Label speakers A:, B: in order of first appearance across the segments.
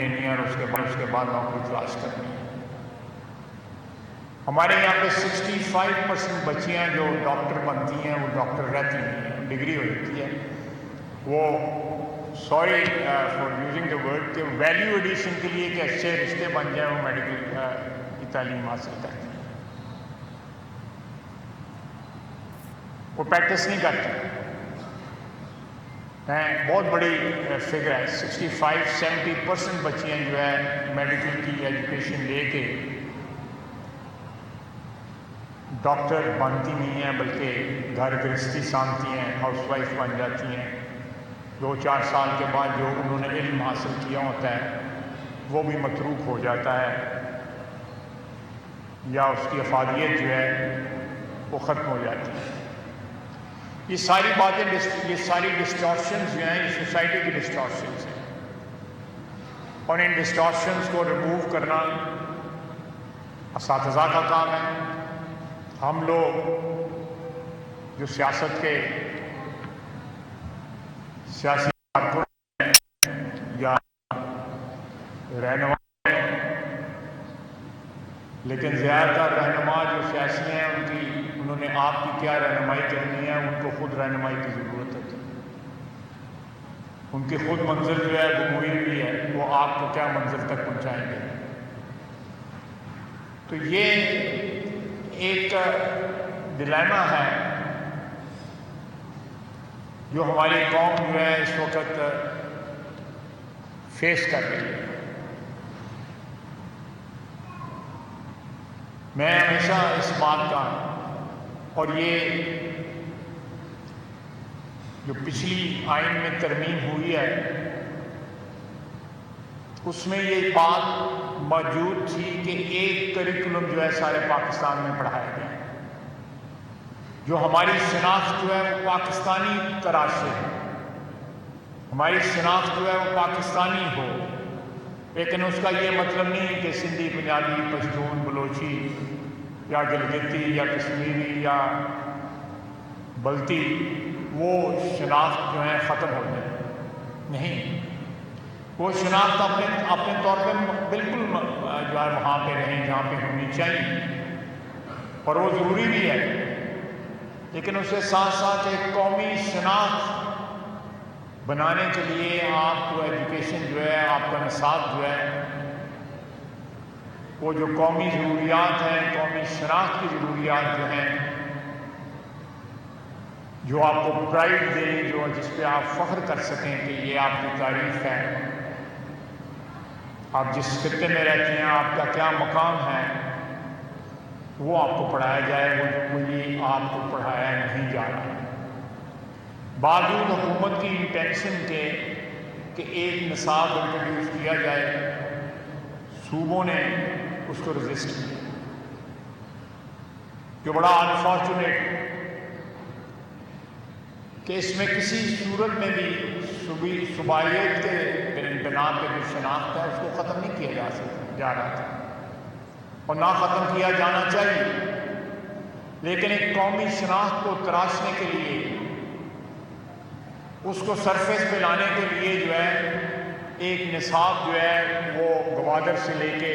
A: لینی ہے اور اس کے بعد نوکری تلاش کرنی ہے۔ ہمارے یہاں پہ 65% بچیاں جو ڈاکٹر بنتی ہیں وہ ڈاکٹر رہتی ہیں، ڈگری ہو جاتی ہے، وہ sorry for using the word کہ ویلیو ایڈیشن کے لیے کہ اچھے رشتے بن جائیں وہ میڈیکل کی تعلیم حاصل کرتی ہیں، وہ پریکٹس نہیں کرتی۔ بہت بڑی فگر ہے، 65-70% بچیاں جو ہے میڈیکل کی ایجوکیشن لے کے ڈاکٹر بنتی نہیں ہیں بلکہ گھر گرہستی سامتی ہیں، ہاؤس وائف بن جاتی ہیں۔ 2-4 سال کے بعد جو انہوں نے علم حاصل کیا ہوتا ہے وہ بھی متروک ہو جاتا ہے یا اس کی افادیت جو ہے وہ ختم ہو جاتی ہے۔ یہ ساری باتیں، یہ ساری ڈسٹارشنز جو ہیں یہ سوسائٹی کی ڈسٹارشنز ہیں، اور ان ڈسٹارشنز کو ریموو کرنا اساتذہ کا کام ہے۔ ہم لوگ جو سیاست کے سیاسی کارکن ہیں یا رہنما ہیں، لیکن زیادہ تر رہنما جو سیاسی ہیں انہوں نے آپ کی کیا رہنمائی کرنی ہے، ان کو خود رہنمائی کی ضرورت ہے۔ ان کی خود منزل جو ہے گموئی ہوئی ہے، وہ آپ کو کیا منزل تک پہنچائیں گے۔ تو یہ ایک ڈیلیما ہے جو ہماری قوم جو ہے اس وقت فیس کر رہی ہے۔ میں ہمیشہ اس بات کا، اور یہ جو پچھلی آئین میں ترمیم ہوئی ہے اس میں یہ بات موجود تھی کہ ایک کریکولم جو ہے سارے پاکستان میں پڑھایا گیا ہے، جو ہماری شناخت جو ہے وہ پاکستانی طرح سے ہے، ہماری شناخت جو ہے وہ پاکستانی ہو، لیکن اس کا یہ مطلب نہیں کہ سندھی، پنجابی، پشتون، بلوچی یا گلگتی یا کشمیری یا بلتی وہ شناخت جو ہے ختم ہو جائے، نہیں، وہ شناخت اپنے طور پہ بالکل جو ہے وہاں پہ رہیں جہاں پہ ہونی چاہیے، اور وہ ضروری بھی ہے، لیکن اس کے ساتھ ساتھ ایک قومی شناخت بنانے کے لیے آپ کو ایجوکیشن جو ہے، آپ کا نصاب جو ہے، وہ جو قومی ضروریات ہیں، قومی شناخت کی ضروریات جو ہیں، جو آپ کو پرائڈ دیں، جو جس پہ آپ فخر کر سکیں کہ یہ آپ کی تاریخ ہے، آپ جس خطے میں رہتے ہیں آپ کا کیا مقام ہے، وہ آپ کو پڑھایا جائے، وہ یہ آپ کو پڑھایا نہیں جا رہا ہے۔ باوجود حکومت کی انٹینشن کے کہ ایک نصاب انٹروڈیوس کیا جائے، صوبوں نے اس کو رجسٹ کیا، جو بڑا انفارچونیٹ کہ اس میں کسی صورت میں بھی صوبائیت کے بنا پہ جو شناخت ہے اس کو ختم نہیں کیا جا رہا تھا، اور نہ ختم کیا جانا چاہیے، لیکن ایک قومی شناخت کو تراشنے کے لیے، اس کو سرفیس پہ لانے کے لیے جو ہے ایک نصاب جو ہے وہ گوادر سے لے کے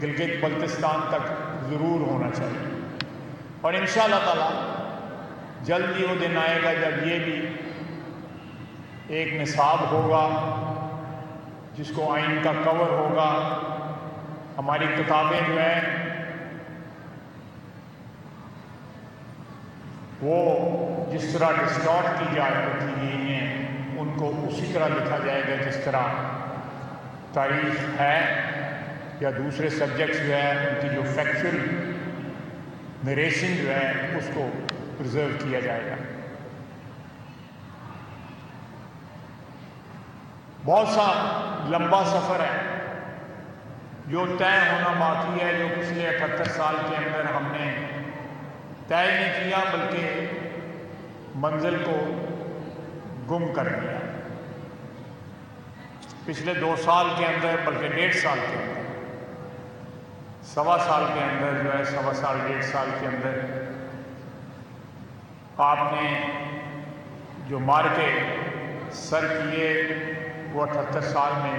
A: گلگت بلتستان تک ضرور ہونا چاہیے، اور انشاءاللہ تعالی جلد ہی وہ دن آئے گا جب یہ بھی ایک نصاب ہوگا جس کو آئین کا کور ہوگا۔ ہماری کتابیں جو ہیں وہ جس طرح ڈسٹارٹ کی رکھی گئی ہیں ان کو اسی طرح لکھا جائے گا جس طرح تاریخ ہے یا دوسرے سبجیکٹس جو ہے ان کی جو فیکچول نریشن جو ہے اس کو پرزرو کیا جائے گا۔ بہت سا لمبا سفر ہے جو طے ہونا باقی ہے، جو پچھلے 78 سال کے اندر ہم نے طے نہیں کیا بلکہ منزل کو گم کر دیا۔ پچھلے 2 سال کے اندر، بلکہ 1.5 سال کے اندر، 1.25 سال کے اندر جو ہے، 1.25 سال 1.5 سال کے اندر آپ نے جو مارکے سر کیے وہ 78 سال میں